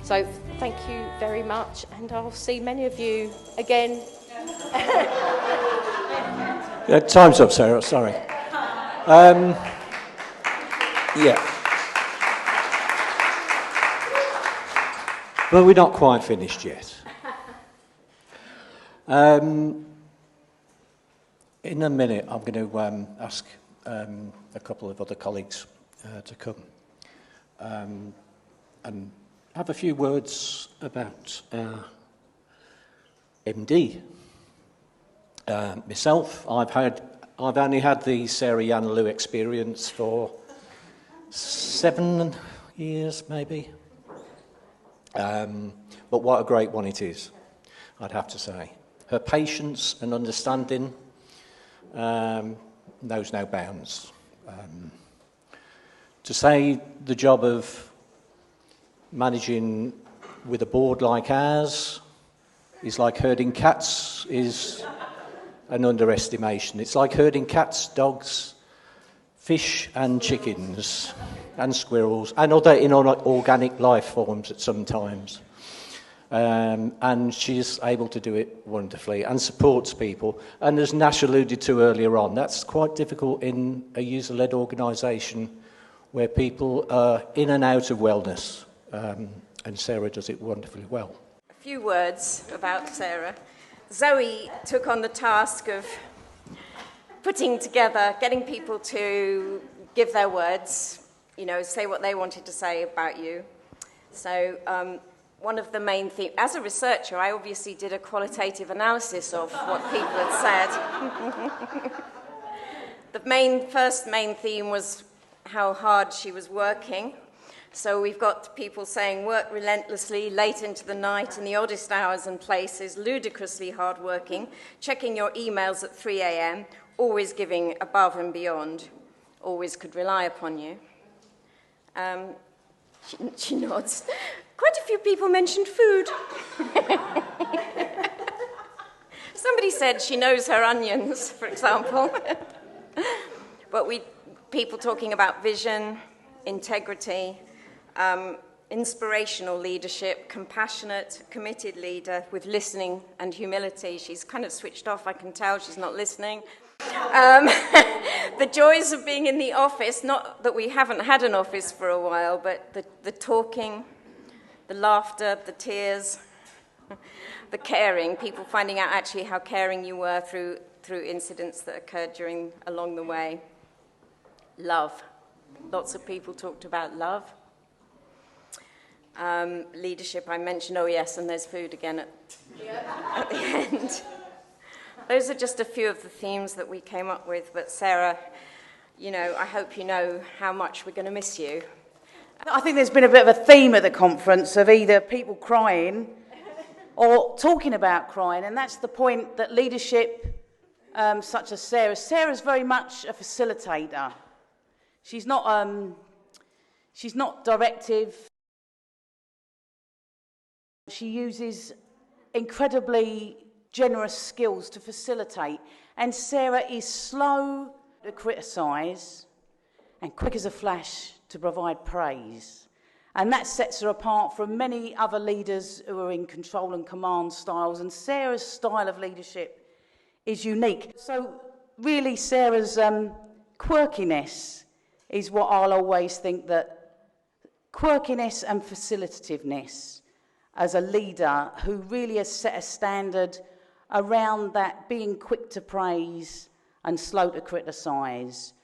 So thank you very much, and I'll see many of you again. Yeah, time's up, Sarah, sorry. Yeah. But we're not quite finished yet. In a minute, I'm going to ask a couple of other colleagues to come and have a few words about MD. Myself, I've only had the Sarah Yiannoullou experience for 7 years, maybe. But what a great one it is, I'd have to say. Her patience and understanding knows no bounds. To say the job of managing with a board like ours is like herding cats is an underestimation. It's like herding cats, dogs, fish and chickens and squirrels and other inorganic life forms at some times. And she's able to do it wonderfully and supports people. And as Nash alluded to earlier on, that's quite difficult in a user-led organisation where people are in and out of wellness. And Sarah does it wonderfully well. A few words about Sarah. Zoe took on the task of putting together, getting people to give their words, say what they wanted to say about you. So one of the main themes, as a researcher, I obviously did a qualitative analysis of what people had said. The first main theme was how hard she was working. So we've got people saying work relentlessly, late into the night, in the oddest hours and places, ludicrously hardworking, checking your emails at 3 a.m., always giving above and beyond, always could rely upon you. She nods. Quite a few people mentioned food. Somebody said she knows her onions, for example. But people talking about vision, integrity, inspirational leadership, compassionate, committed leader with listening and humility. She's kind of switched off, I can tell she's not listening. The joys of being in the office, not that we haven't had an office for a while, but the talking, the laughter, the tears, the caring, people finding out actually how caring you were through incidents that occurred along the way. Love. Lots of people talked about love. Leadership, I mentioned, oh yes, and there's food again at the end. Those are just a few of the themes that we came up with, but Sarah, I hope you know how much we're going to miss you. I think there's been a bit of a theme at the conference of either people crying or talking about crying, and that's the point that leadership, such as Sarah's very much a facilitator. She's not directive. She uses incredibly generous skills to facilitate. And Sarah is slow to criticise and quick as a flash to provide praise. And that sets her apart from many other leaders who are in control and command styles. And Sarah's style of leadership is unique. So really Sarah's quirkiness is what I'll always think, that quirkiness and facilitativeness as a leader who really has set a standard around that, being quick to praise and slow to criticise,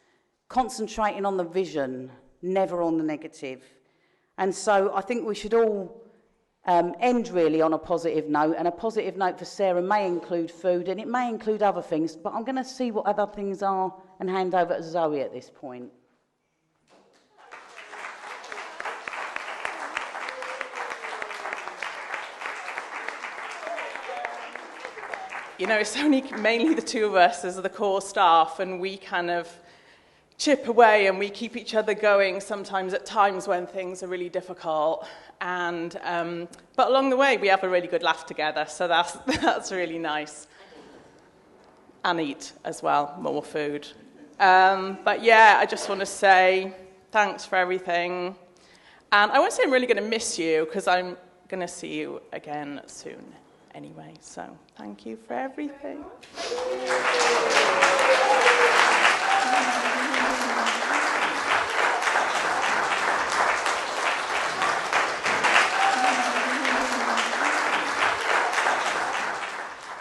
concentrating on the vision, never on the negative. And so I think we should all end really on a positive note, and a positive note for Sarah may include food and it may include other things, but I'm going to see what other things are and hand over to Zoe at this point. It's only mainly the two of us as the core staff, and we kind of chip away and we keep each other going sometimes at times when things are really difficult. And but along the way, we have a really good laugh together, so that's really nice. And eat as well, more food. But yeah, I just want to say thanks for everything. And I won't say I'm really going to miss you, because I'm going to see you again soon anyway. So thank you for everything.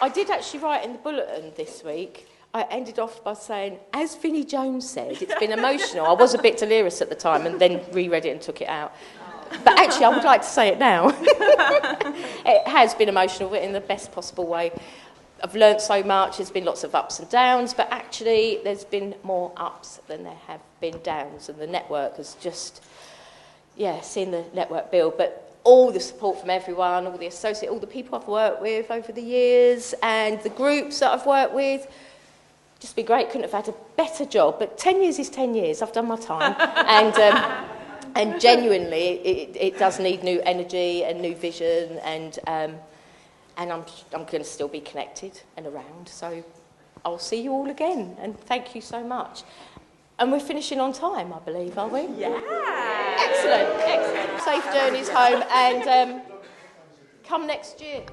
I did actually write in the bulletin this week, I ended off by saying, as Vinnie Jones said, it's been emotional. I was a bit delirious at the time and then reread it and took it out. But actually, I would like to say it now. It has been emotional, but in the best possible way. I've learnt so much, there's been lots of ups and downs, but actually there's been more ups than there have been downs, and the network has just, seen the network build. But all the support from everyone, all the associates, all the people I've worked with over the years, and the groups that I've worked with, just been great. Couldn't have had a better job. But 10 years is 10 years. I've done my time. And genuinely, it does need new energy and new vision, and I'm going to still be connected and around. So I'll see you all again, and thank you so much. And we're finishing on time, I believe, are we? Yeah. Excellent. Safe journeys home, and come next year.